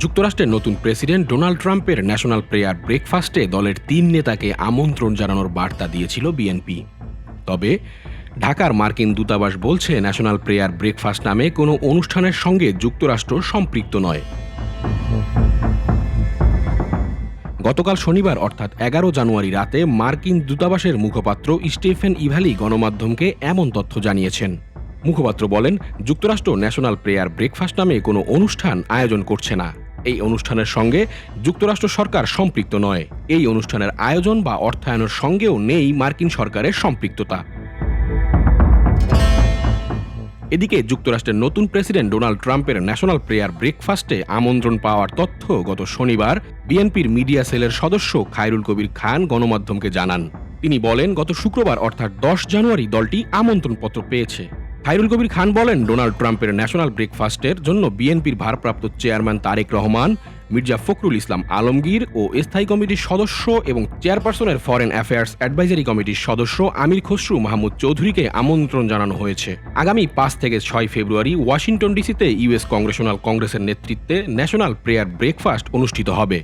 যুক্তরাষ্ট্রের নতুন president Donald ট্রাম্পের ন্যাশনাল প্রেয়ার ব্রেকফাস্টে দলের ৩ নেতাকে আমন্ত্রণ জানানোর বার্তা দিয়েছিল বিএনপি। তবে ঢাকার মার্কিন দূতাবাস বলছে ন্যাশনাল প্রেয়ার ব্রেকফাস্ট নামে কোনো অনুষ্ঠানের সঙ্গে যুক্তরাষ্ট্র সম্পৃক্ত নয়। গতকাল শনিবার অর্থাৎ ১১ জানুয়ারি রাতে মার্কিন দূতাবাসের মুখপাত্র স্টিফেন ইভালি গণমাধ্যমকে এমন তথ্য জানিয়েছেন। মুখপাত্র বলেন, যুক্তরাষ্ট্র ন্যাশনাল প্রেয়ার ব্রেকফাস্ট নামে কোনো অনুষ্ঠান আয়োজন করছে না। এই অনুষ্ঠানের সঙ্গে যুক্তরাষ্ট্র সরকার সম্পৃক্ত নয়। এই অনুষ্ঠানের আয়োজন বা অর্থায়নের সঙ্গেও নেই মার্কিন সরকারের সম্পৃক্ততা। এদিকে যুক্তরাষ্ট্রের নতুন প্রেসিডেন্ট ডোনাল্ড ট্রাম্পের ন্যাশনাল প্রেয়ার ব্রেকফাস্টে আমন্ত্রণ পাওয়ার তথ্য গত শনিবার বিএনপির মিডিয়া সেলের সদস্য খায়রুল কবির খান গণমাধ্যমকে জানান। তিনি বলেন, গত শুক্রবার অর্থাৎ ১০ জানুয়ারি দলটি আমন্ত্রণপত্র পেয়েছে। খায়রুল কবির খান বলেন, ডোনাল্ড ট্রাম্পের ন্যাশনাল ব্রেকফাস্টের জন্য বিএনপির ভারপ্রাপ্ত চেয়ারম্যান তারেক রহমান, মির্জা ফখরুল ইসলাম আলমগীর ও স্থায়ী কমিটির সদস্য এবং চেয়ারপারসনের ফরেন অ্যাফেয়ার্স অ্যাডভাইজারি কমিটির সদস্য আমির খসরু মাহমুদ চৌধুরীকে আমন্ত্রণ জানানো হয়েছে। আগামী ৫ থেকে ৬ ফেব্রুয়ারি ওয়াশিংটন ডিসিতে ইউএস কংগ্রেশনাল কংগ্রেসের নেতৃত্বে ন্যাশনাল প্রেয়ার ব্রেকফাস্ট অনুষ্ঠিত হবে।